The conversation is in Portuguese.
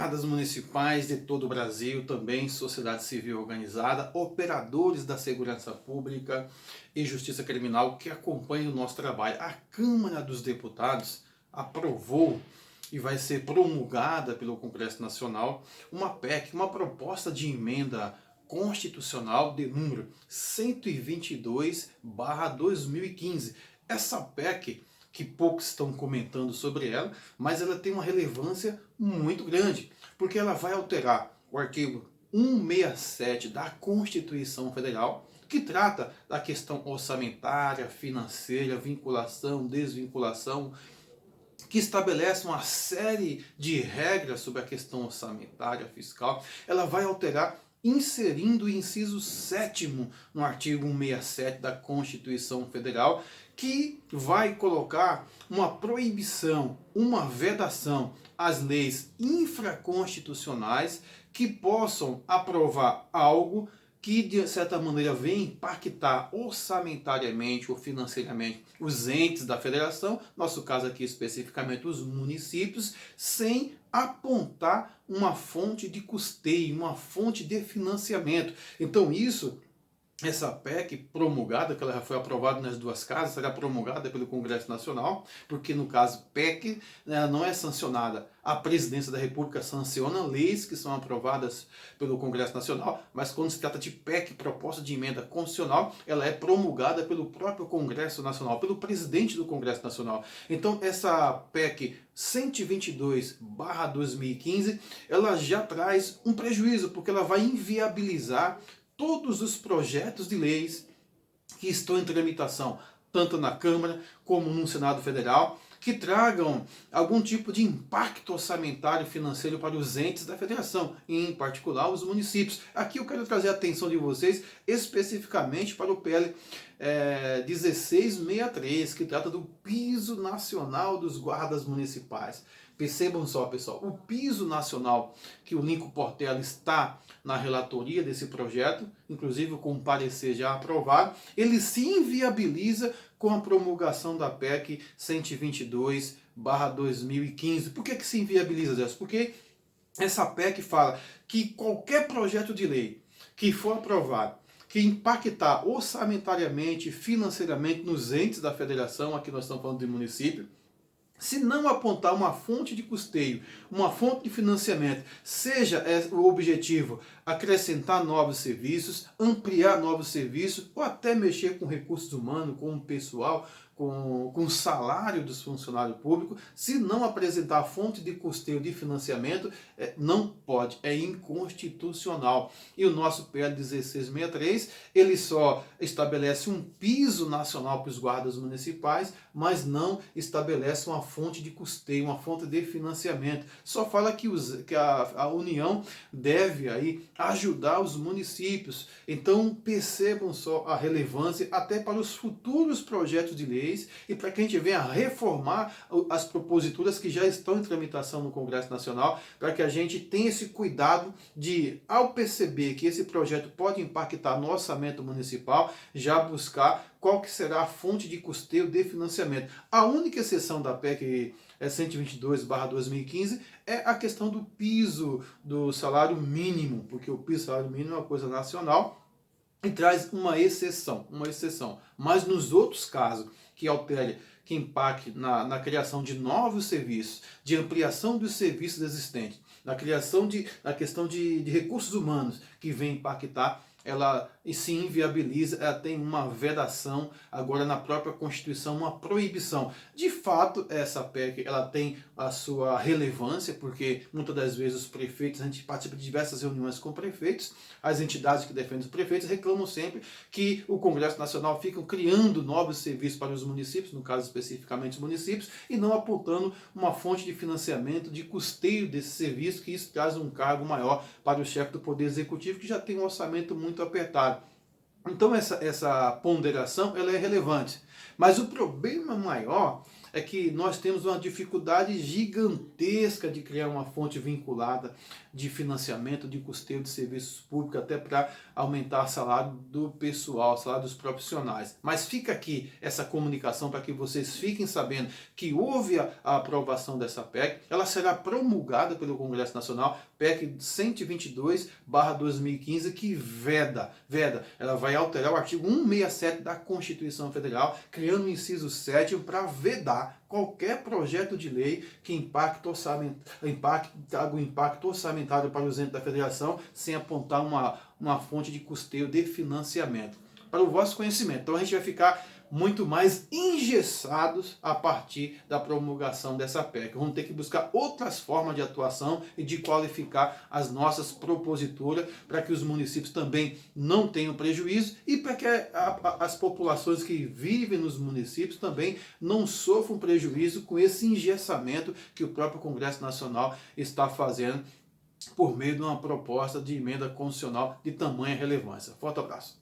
Guardas municipais de todo o Brasil, também sociedade civil organizada, operadores da segurança pública e justiça criminal que acompanham o nosso trabalho. A Câmara dos Deputados aprovou e vai ser promulgada pelo Congresso Nacional uma PEC, uma proposta de emenda constitucional de número 122/2015. Essa PEC, que poucos estão comentando sobre ela, mas ela tem uma relevância muito grande, porque ela vai alterar o artigo 167 da Constituição Federal, que trata da questão orçamentária, financeira, vinculação, desvinculação, que estabelece uma série de regras sobre a questão orçamentária fiscal. Ela vai alterar inserindo o inciso 7º no artigo 167 da Constituição Federal, que vai colocar uma proibição, uma vedação às leis infraconstitucionais que possam aprovar algo que de certa maneira vem impactar orçamentariamente ou financeiramente os entes da federação, nosso caso aqui especificamente os municípios, sem apontar uma fonte de custeio, uma fonte de financiamento. Então essa PEC promulgada, que ela já foi aprovada nas duas casas, será promulgada pelo Congresso Nacional, porque no caso PEC, ela não é sancionada. A Presidência da República sanciona leis que são aprovadas pelo Congresso Nacional, mas quando se trata de PEC, proposta de emenda constitucional, ela é promulgada pelo próprio Congresso Nacional, pelo presidente do Congresso Nacional. Então essa PEC 122/2015, ela já traz um prejuízo, porque ela vai inviabilizar todos os projetos de leis que estão em tramitação, tanto na Câmara como no Senado Federal, que tragam algum tipo de impacto orçamentário e financeiro para os entes da federação, em particular os municípios. Aqui eu quero trazer a atenção de vocês especificamente para o PL 1663, que trata do piso nacional dos guardas municipais. Percebam só, pessoal, o piso nacional que o Lincoln Portela está na relatoria desse projeto, inclusive com um parecer já aprovado, ele se inviabiliza com a promulgação da PEC 122/2015. Por que se inviabiliza, Zé? Porque essa PEC fala que qualquer projeto de lei que for aprovado, que impactar orçamentariamente, financeiramente nos entes da federação, aqui nós estamos falando de município, se não apontar uma fonte de custeio, uma fonte de financiamento, seja o objetivo acrescentar novos serviços, ampliar novos serviços, ou até mexer com recursos humanos, com o pessoal, com o salário dos funcionários públicos, se não apresentar fonte de custeio de financiamento, não pode, é inconstitucional. E o nosso PL 1663, ele só estabelece um piso nacional para os guardas municipais, mas não estabelece uma fonte de custeio, uma fonte de financiamento. Só fala que a União deve aí ajudar os municípios. Então percebam só a relevância até para os futuros projetos de leis e para que a gente venha reformar as proposituras que já estão em tramitação no Congresso Nacional, para que a gente tenha esse cuidado de, ao perceber que esse projeto pode impactar no orçamento municipal, já buscar qual que será a fonte de custeio de financiamento. A única exceção da PEC 122/2015 é a questão do piso do salário mínimo, porque o piso do salário mínimo é uma coisa nacional e traz uma exceção. Mas nos outros casos que altere, que impacte na criação de novos serviços, de ampliação dos serviços existentes, na questão de recursos humanos que vem impactar, ela se inviabiliza, ela tem uma vedação, agora na própria Constituição, uma proibição. De fato, essa PEC ela tem a sua relevância, porque muitas das vezes os prefeitos, a gente participa de diversas reuniões com prefeitos, as entidades que defendem os prefeitos reclamam sempre que o Congresso Nacional fica criando novos serviços para os municípios, no caso especificamente os municípios, e não apontando uma fonte de financiamento, de custeio desse serviço, que isso traz um cargo maior para o chefe do Poder Executivo, que já tem um orçamento muito apertado. Então essa ponderação ela é relevante. Mas o problema maior é que nós temos uma dificuldade gigantesca de criar uma fonte vinculada de financiamento, de custeio de serviços públicos, até para aumentar o salário do pessoal, o salário dos profissionais. Mas fica aqui essa comunicação para que vocês fiquem sabendo que houve a aprovação dessa PEC, ela será promulgada pelo Congresso Nacional, PEC 122/2015, que veda, ela vai alterar o artigo 167 da Constituição Federal, criando o inciso 7º para vedar qualquer projeto de lei que impacte o impacto orçamentário para os entes da federação sem apontar uma fonte de custeio de financiamento. Para o vosso conhecimento. Então a gente vai ficar muito mais engessados a partir da promulgação dessa PEC. Vamos ter que buscar outras formas de atuação e de qualificar as nossas proposituras para que os municípios também não tenham prejuízo e para que as populações que vivem nos municípios também não sofram prejuízo com esse engessamento que o próprio Congresso Nacional está fazendo por meio de uma proposta de emenda constitucional de tamanha relevância. Forte abraço.